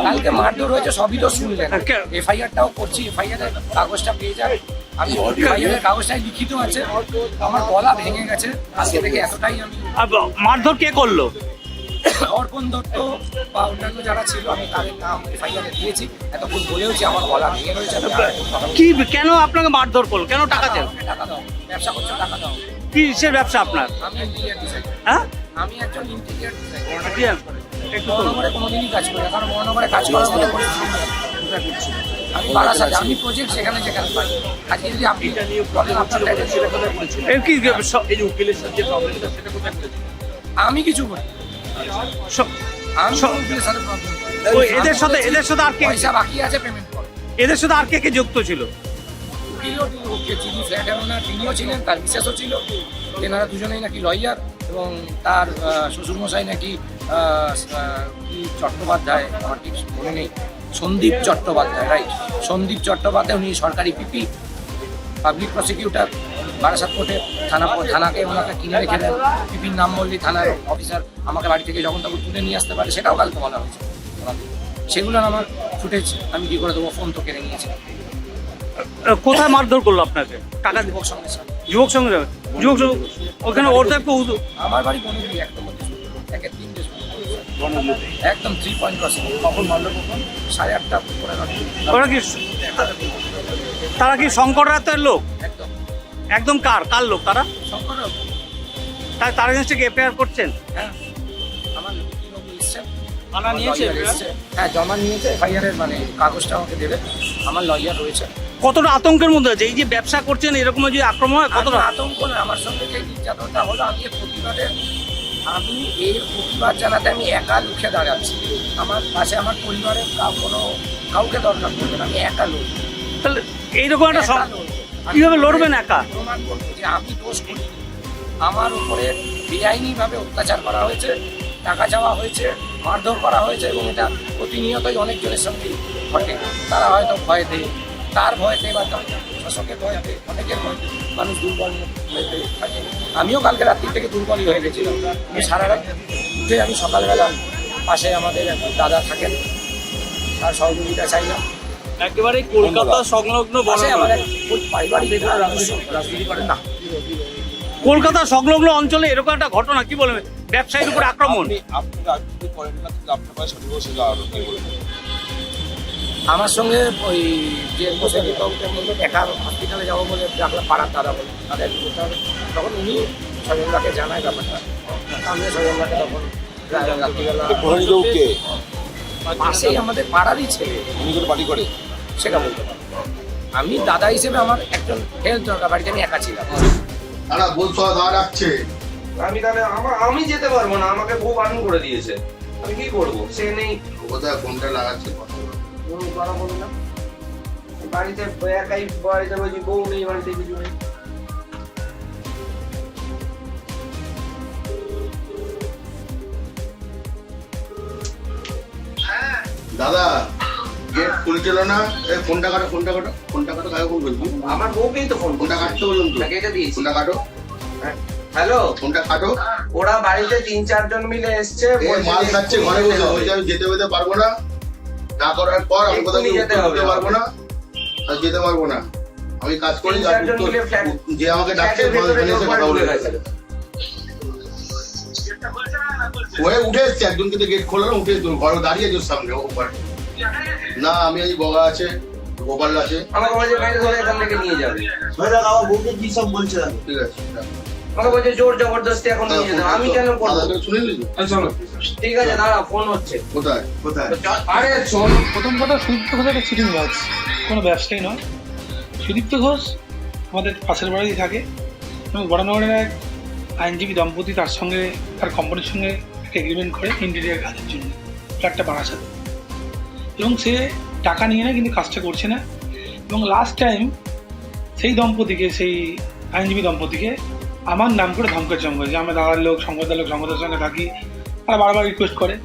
কালকে মারধর হয়েছে সবই তো শুনলেন, এফআইআরটাও করছি, এফআইআরের কাগজটা পেয়ে যাবে। আমি এফআইআরের কাগজটাই লিখিত আছে, আমার গলা ভেঙে গেছে আজকে থেকে, এতটাই আমি। মারধর কে করলো? অর্পণ দত্ত বা অন্যান্য যারা ছিল, আমি তাদের নাম এফআইআরে দিয়েছি, এতক্ষণ বলেওছি আমার গলা ভেঙে রয়েছে। কি কেন আপনাকে মারধর করলো, কেন টাকা চান? টাকা দাও, ব্যবসা করছো টাকা দাও। কিসের ব্যবসা আপনার? আমি ইন্টিরিয়ার ডিজাইনার। হ্যাঁ, আমি একজন ইন্টিরিয়ার ডিজাইনার। মহানগরে কোনোদিনই কাজ করি না, কারণ মহানগরে কাজ করার মতো পরিস্থিতি নেই। আমি বারাসাতে, আমি প্রজেক্ট যেখানে যেখানে পাই। আজকে যদি আপনি বলেন আপনার এর কি আমি কিছু করি, আমি উকিলের সাথে প্রবলেম করি। ওই এদের সাথে আর কে, পয়সা বাকি আছে, পেমেন্ট করো। এদের সাথে আর কে কে যুক্ত ছিল? যিনি ফ্ল্যাটের ওনার তিনিও ছিলেন, তার মিসেসও ছিল। তেনারা দুজনেই নাকি লয়ার, এবং তার শ্বশুরমশাই নাকি কি চট্টোপাধ্যায়, আমার ঠিক মনে নেই, সন্দীপ চট্টোপাধ্যায়, রাইট, সন্দীপ চট্টোপাধ্যায়। উনি সরকারি পিপি, পাবলিক প্রসিকিউটর, বারাসাত কোর্টে থানাকে ওনাকে কিনে রেখে দেন। পিপির নাম বললেই থানার অফিসার আমাকে বাড়ি থেকে যখন তখন তুলে নিয়ে আসতে পারে, সেটাও কালকে বলা হয়েছে। সেগুলোর আমার ফুটেজ আমি কি করে দেবো, ফোন তো কেড়ে নিয়েছে। কোথায় মারধর করলো আপনাকে? টাকা যুবক সঙ্গের সাথে। যুবক সঙ্গে ওখানে ওর তো একটু আমার বাড়ি বনগুলি, একদম একের 3টে একদম 3 পয়েন্ট ক্রসিং। কখন মারলো, কখন 8:30 করে ওরা কি, তারা কি শঙ্কর রাতের লোক? একদম একদম কার লোক তারা? শঙ্কর। তাই তার এগেন্সটে কি এফআইআর করছেন? হ্যাঁ, আমার লোক এসছেন, থানা নিয়েছে? হ্যাঁ, জমা নিয়েছে। এফআইআরের মানে কাগজটা আমাকে দেবে, আমার লয়ার রয়েছে। কতটা আতঙ্কের মধ্যে আছে এই যে ব্যবসা করছেন, এরকম যদি আক্রমণ হয় কতটা আতঙ্ক না, আমার সঙ্গে যে নির্যাতনটা হলো, আমি এর প্রতিবাদ জানাতে আমি একা লুখে দাঁড়াচ্ছি। আমার পাশে আমার পরিবারের কাউকে দরকার পড়বে না, আমি একা লড়ব। তাহলে এইরকম একটা কিভাবে লড়বেন একা? প্রমাণ করবো যে আমি দোষ করিনি, আমার উপরে বেআইনিভাবে অত্যাচার করা হয়েছে, টাকা চাওয়া হয়েছে, মারধর করা হয়েছে, এবং এটা প্রতিনিয়তই অনেকজনের সঙ্গে ঘটে। তারা হয়তো ভয়তে, তার ভয়তে বা শাসকের ভয়তে, অনেকের ভয়তে মানুষ দুর্বল হয়ে থাকে। আমিও কালকে রাত্রি থেকে দুর্বলই হয়ে গেছিলাম। আমি সারা রাত উঠে আমি সকালবেলা পাশে আমাদের দাদা থাকেন, তার সহযোগিতা চাইলাম। একেবারে কলকাতা সংলগ্ন পারিবারিক রাজনীতি করেন না, কলকাতা সংলগ্ন অঞ্চলে এরকম একটা ঘটনা, কি বলবেন? ব্যবসায়ীর উপর আক্রমণ। আমার সঙ্গে ওই যে একা হসপিটালে যাবো বলে ডাকলাম, পাড়ার দাদা বলে, তাদের তখন উনি স্বজনদাকে জানায় ব্যাপারটা। আমি স্বজনদাকে তখন রাত্রিবেলা, পাশেই আমাদের পাড়ারই ছেলে, বাড়ি করে সেটা বলতে পারবো। আমি দাদা হিসেবে আমার একজন হেল্প দরকার, বাড়িতে আমি একা ছিলাম। তারা বলছো রাখছে, আমি তাহলে আমি যেতে পারবো না, আমাকে বউ বারণ করে দিয়েছে, আমি কি করবো? সে নেই, কোথায় ফোনটা লাগাচ্ছে, কথা বলো না। বাড়িতে একাই, বাড়িতে বলছি বউ নেই, বাড়িতে কিছু নেই। দাদা গেট খুলেছিল না, ফোনটা কাটো, ফোনটা কাটো, ফোনটা কাটো, কাকে ফোন বলছি? আমার বউকেই তো ফোন, ফোনটা কাটতে বললাম তো, তাকে এটা দিয়েছি। ফোনটা কাটো, হ্যালো, ফোনটা কাটো। ওরা বাড়িতে 3-4 জন মিলে এসছে, মাল খাচ্ছে ঘরে বসে, বলছে আমি যেতে পারবো না, না করার পর আমি কোথাও যেতে পারবো না, আর যেতে পারবো না, আমি কাজ করি। যে আমাকে ডাকছে কথা বলে গেছে, ওয়ে উঠে এসছে, একজনকে তো গেট খোলা, উঠে ঘরে দাঁড়িয়ে আছে সামনে। না, আমি এই বগা আছে, গোপাল আছে, আমাকে বলছে গাড়ি ধরে এখান থেকে নিয়ে যাবে। আমার বউকে কি সব বলছে, ঠিক আছে, আমাকে বলছে জোর জবরদস্তি এখন নিয়ে যেতে। আমি কেন করবো? শুনে নিলি? ঠিক আছে, দাঁড়া, ফোন হচ্ছে। কোথায় কোথায়? আরে শোন, প্রথম কথা, সুদীপ্ত ঘোষ একটা চিটিং বাজ, কোনো ব্যবসায়ী নয়। সুদীপ্ত ঘোষ আমাদের পাশের বাড়িতে থাকে, এবং বড়নগরের এক আইনজীবী দম্পতি তার সঙ্গে, তার কোম্পানির সঙ্গে একটা এগ্রিমেন্ট করে ইন্টেরিয়ার কাজের জন্য, ফ্ল্যাটটা বারাসাতে। এবং সে টাকা নিয়ে নেয়, কিন্তু কাজটা করছে না। এবং লাস্ট টাইম সেই দম্পতিকে, সেই আইনজীবী দম্পতিকে আমার নাম করে ধমকাচ্ছে, যে আমরা দাদার লোক, সংবাদের লোক, সংবাদের সঙ্গে থাকি। তারা বারবার রিকোয়েস্ট করে,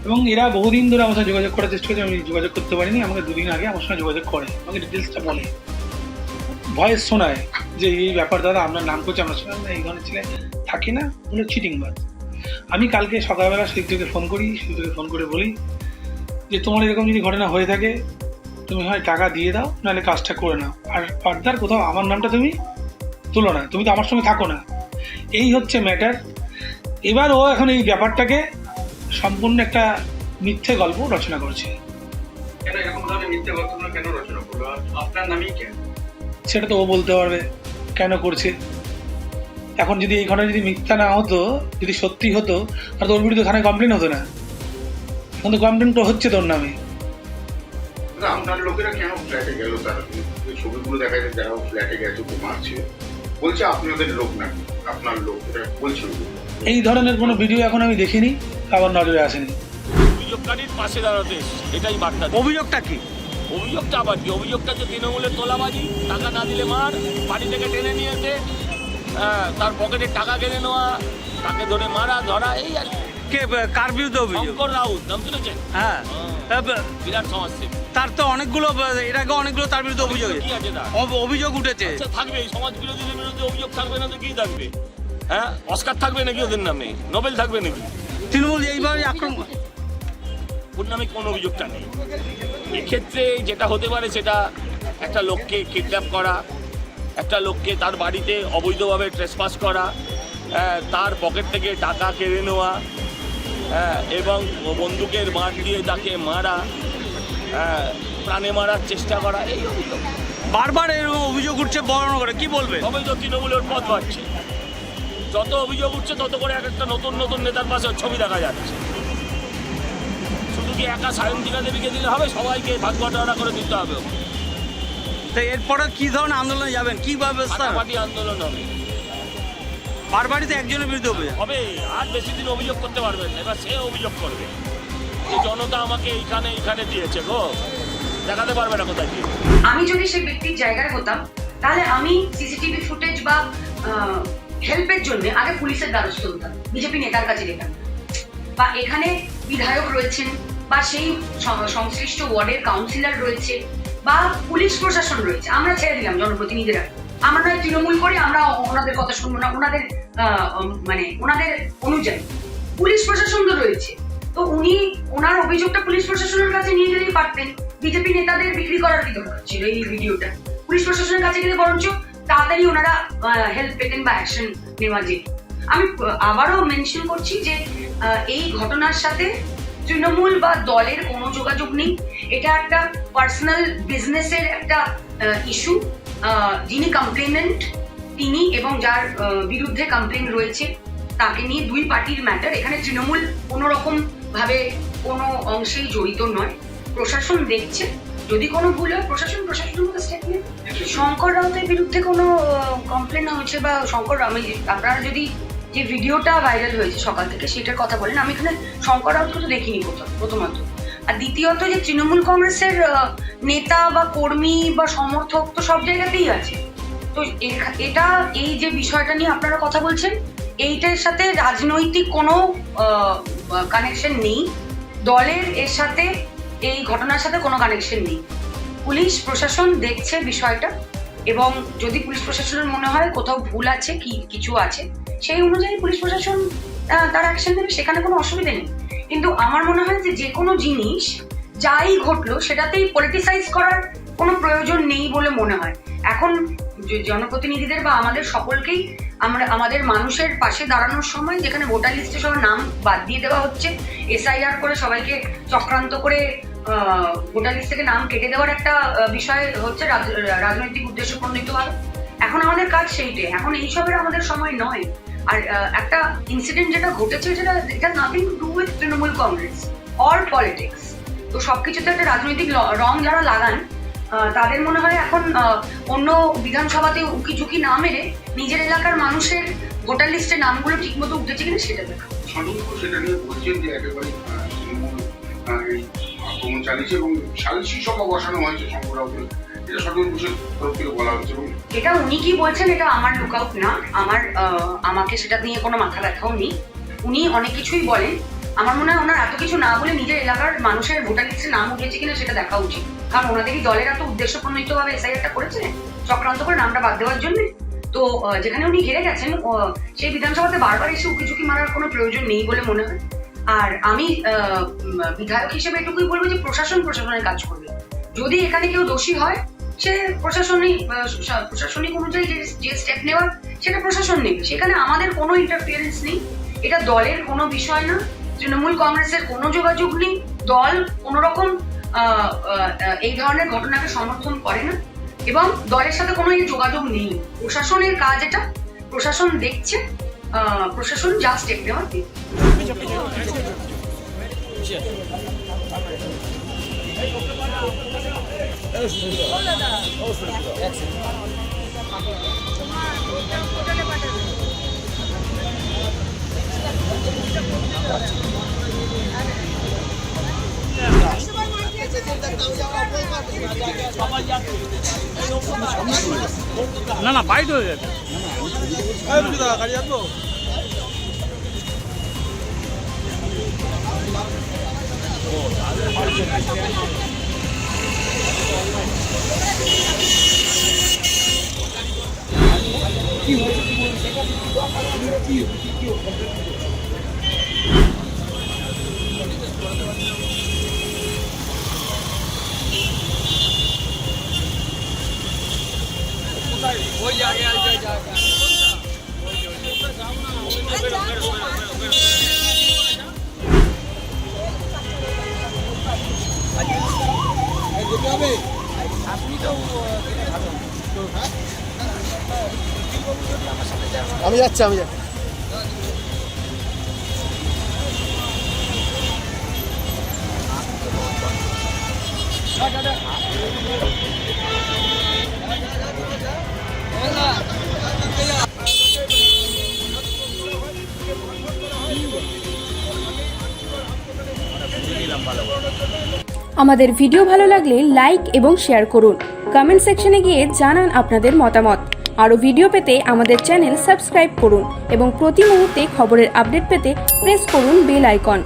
এবং এরা বহুদিন ধরে আমার সঙ্গে যোগাযোগ করার চেষ্টা করছে, আমি যোগাযোগ করতে পারিনি। আমাকে 2 দিন আগে আমার সঙ্গে যোগাযোগ করে, আমাকে ডিটেলসটা বলে, ভয়েস শোনায় যে এই ব্যাপার দাদা, আপনার নাম করছে, আমরা শোনাম না, এই ধরনের ছেলে থাকি না, চিটিং বাজ। আমি কালকে সকালবেলা সুদীপ্তকে ফোন করি, সুদীপ্তকে ফোন করে বলি যে তোমার এরকম যদি ঘটনা হয়ে থাকে তুমি হয় টাকা দিয়ে দাও, নাহলে কাজটা করে নাও, আর ফার্দার কোথাও আমার নামটা তুমি তুলো না, তুমি তো আমার সঙ্গে থাকো না। এই হচ্ছে ম্যাটার। এবার ও এখন এই ব্যাপারটাকে সম্পূর্ণ একটা মিথ্যে গল্প রচনা করছে। কেন এরকম ধরনের মিথ্যে ঘটনা কেন রচনা করলো? আপনার নামেই কেন? সেটা তো ও বলতে পারবে কেন করছে। এখন যদি এই ঘটনা যদি মিথ্যা না হতো, যদি সত্যি হতো, তাহলে ওর বিরুদ্ধে থানায় কমপ্লেন হতো না। এখন তো কমপ্লেন তো হচ্ছে তোর নামে। আপনার লোকেরা কেন ফ্ল্যাটে গেল? তারা ছবিগুলো দেখা যায়, যারা ফ্ল্যাটে গেছে তো মারছে, বলছে আপনাদের লোক নাকি, আপনার লোক, এটা বলছে। এই ধরনের কোনো ভিডিও এখন আমি দেখিনি, আমার নজরে আসেনি। অভিযোগকারীর পাশে দাঁড়াতে এটাই বার্তা। অভিযোগটা কি? অভিযোগটা আবার কি? অভিযোগটা যে তৃণমূলের তোলাবাজি, টাকা না দিলে মার, বাড়ি থেকে টেনে নিয়ে যেতে, তার পকেটে টাকা কেড়ে নেওয়া, তাকে ধরে মারা ধরা, এই আর কি। কে কার বিরুদ্ধে অভিযোগ? শঙ্কর রাউত নাম শুনেছেন? হ্যাঁ, বিরাট সমাজসেবী। তার তো অনেকগুলো, এর আগে অনেকগুলো তার বিরুদ্ধে অভিযোগ কি আছে তার? অভিযোগ উঠেছে। আচ্ছা, থাকবে সমাজ বিরোধীদের বিরুদ্ধে অভিযোগ, থাকবে না তো কি থাকবে? হ্যাঁ, অস্কার থাকবে নাকি ওদের নামে? নোবেল থাকবে নাকি? তৃণমূল এইভাবে আক্রমণ, ওর নামে কোনো অভিযোগটা নেই। এক্ষেত্রে যেটা হতে পারে সেটা একটা লোককে কিডন্যাপ করা, একটা লোককে তার বাড়িতে অবৈধভাবে ট্রেসপাস করা, তার পকেট থেকে টাকা কেড়ে নেওয়া, এবং বন্দুকের বাঁট দিয়ে তাকে মারা, প্রাণে মারার চেষ্টা করা, এই অভিযোগ। বারবার এরকম অভিযোগ উঠছে বর্ণনা করে, কি বলবে? তবে তো তৃণমূলের পথ বাড়ছে, যত অভিযোগ উঠছে তত করে এক একটা নতুন নতুন নেতার পাশে ছবি দেখা যাচ্ছে। শুধু কি একা সায়ন্তিকা দেবীকে দিলে হবে? সবাইকে ভাগ বাটোয়ারা করে দিতে হবে। তো এরপরে কি ধরনের আন্দোলনে যাবেন, কি ব্যবস্থা? পার্টি আন্দোলন হবে, বারবারই তো একজনের বিরুদ্ধে অভিযোগ হবে। আর বেশি দিন অভিযোগ করতে পারবেন না, এবার সে অভিযোগ করবে যে জনতা আমাকে এইখানে দিয়েছে গো, দেখাতে পারবে না কোথায় দিয়ে। আমি যদি সেই ব্যক্তির জায়গায় হতাম, তাহলে আমি সিসিটিভি ফুটেজ বা হেল্পের জন্য আগে পুলিশের দ্বারস্থ হতাম, বিজেপি নেতার কাছে যেতাম, বা এখানে বিধায়ক রয়েছেন, বা সেই সংশ্লিষ্ট ওয়ার্ডের কাউন্সিলর রয়েছে, বা পুলিশ প্রশাসন রয়েছে। আমরা ছেড়ে দিলাম জনপ্রতিনিধিরা, আমরা নয় তৃণমূল করে আমরা ওনাদের কথা শুনবো না, ওনাদের ওনাদের অনুযায়ী পুলিশ প্রশাসন তো রয়েছে। তো উনি ওনার অভিযোগটা পুলিশ প্রশাসনের কাছে নিয়ে গেলেই পারতেন। বিজেপি নেতাদের বিক্রি করার কি দরকার ছিল এই ভিডিওটা? পুলিশ প্রশাসনের কাছে গেলে বরঞ্চ তাড়াতাড়ি ওনারা হেল্প পেতেন বা অ্যাকশন নেওয়া যেত। আমি আবারও মেনশন করছি যে এই ঘটনার সাথে তৃণমূল বা দলের কোনো যোগাযোগ নেই। এটা একটা পার্সোনাল বিজনেসের একটা ইস্যু। যিনি কমপ্লেনেন্ট তিনি এবং যার বিরুদ্ধে কমপ্লেন রয়েছে তাকে নিয়ে দুই পার্টির ম্যাটার। এখানে তৃণমূল কোনো রকম ভাবে কোনো অংশেই জড়িত নয়। প্রশাসন দেখছে, যদি কোনো ভুল হয় প্রশাসনের মতো স্টেপ নেবে। শঙ্কর রাউতের বিরুদ্ধে কোনো কমপ্লেন হয়েছে বা আপনারা যদি যে ভিডিওটা ভাইরাল হয়েছে সকাল থেকে সেটার কথা বলেন, আমি এখানে শঙ্কর রাউতকে তো দেখিনি প্রথমত। আর দ্বিতীয়ত যে তৃণমূল কংগ্রেসের নেতা বা কর্মী বা সমর্থক তো সব জায়গাতেই আছে। তো এটা এই যে বিষয়টা নিয়ে আপনারা কথা বলছেন, এইটার সাথে রাজনৈতিক কোনো কানেকশন নেই। দলের এর সাথে এই ঘটনার সাথে কোনো কানেকশন নেই। পুলিশ প্রশাসন দেখছে বিষয়টা, এবং যদি পুলিশ প্রশাসনের মনে হয় কোথাও ভুল আছে, কিছু আছে, সেই অনুযায়ী পুলিশ প্রশাসন তার অ্যাকশন নেবে, সেখানে কোনো অসুবিধা নেই। কিন্তু আমার মনে হয় যে কোনো জিনিস যাই ঘটলো সেটাতেই পলিটিসাইজ করার কোনো প্রয়োজন নেই বলে মনে হয়। এখন জনপ্রতিনিধিদের বা আমাদের সকলকেই আমাদের মানুষের পাশে দাঁড়ানোর সময়, যেখানে ভোটার লিস্টে সবার নাম বাদ দিয়ে দেওয়া হচ্ছে, SIR করে সবাইকে চক্রান্ত করে ভোটার লিস্ট থেকে নাম কেটে দেওয়ার একটা বিষয় হচ্ছে রাজনৈতিক উদ্দেশ্য প্রণোদিতভাবে। এখন আমাদের কাজ সেইটাই। এখন এইসবের আমাদের সময় নয়। আর একটা ইনসিডেন্ট যেটা ঘটেছে, এটা nothing to do with Trinamool Congress or politics. তো সবকিছুতে একটা রাজনৈতিক রং যারা লাগান, তাদের মনে হয় এখন অন্য বিধানসভাতে উকি ঝুঁকি না মেরে নিজের এলাকার মানুষের ভোটার লিস্টের নামগুলো ঠিকমতো উঠেছে কিনা সেটা দেখা। সেটা নিয়ে বলছেন যে একেবারে তৃণমূল আক্রমণ চালিয়েছে এবং সালিসি সভা বসানো হয়েছে শঙ্কর রাউতের, এটা সদর ঘোষের তরফ থেকে বলা হচ্ছে। এটা উনি কি বলছেন এটা আমার লুক আউট না, আমাকে সেটা নিয়ে কোনো মাথা ব্যথাও নেই। উনি অনেক কিছুই বলেন, আমার মনে হয় ওনার এত কিছু না বলে নিজের এলাকার মানুষের ভোটার লিস্টে নাম উঠেছে কিনা সেটা দেখা উচিত। কারণ ওনাদেরই দলের এত উদ্দেশ্য প্রণোদিতভাবে SIR-টা করেছে চক্রান্ত করে নামটা বাদ দেওয়ার জন্য। তো যেখানে উনি হেরে গেছেন সেই বিধানসভাতে বারবার এসে উকি ঝুঁকি মারার কোনো প্রয়োজন নেই বলে মনে হয়। আর আমি বিধায়ক হিসেবে এটুকুই বলবো যে প্রশাসনের কাজ করবে। যদি এখানে কেউ দোষী হয় সে প্রশাসনিক অনুযায়ী যে স্টেপ নেওয়ার সেটা প্রশাসন নেবে, সেখানে আমাদের কোনো ইন্টারফিয়ারেন্স নেই। এটা দলের কোনো বিষয় না, তৃণমূল কংগ্রেসের কোনো যোগাযোগ নেই, দল কোনো রকম এই ধরনের ঘটনাকে সমর্থন করে না এবং দলের সাথে কোনো এই যোগাযোগ নেই। প্রশাসনের কাজ এটা, প্রশাসন দেখছে, প্রশাসন যা স্টেপ নেওয়ার দেখবে। না না বাইট হয়ে গেছে। আমি যাচ্ছি। আমাদের ভিডিও ভালো লাগলে লাইক এবং শেয়ার করুন। কমেন্ট সেকশনে গিয়ে জানান আপনাদের মতামত। আরও ভিডিও পেতে আমাদের চ্যানেল সাবস্ক্রাইব করুন এবং প্রতি মুহূর্তে খবরের আপডেট পেতে প্রেস করুন বেল আইকন।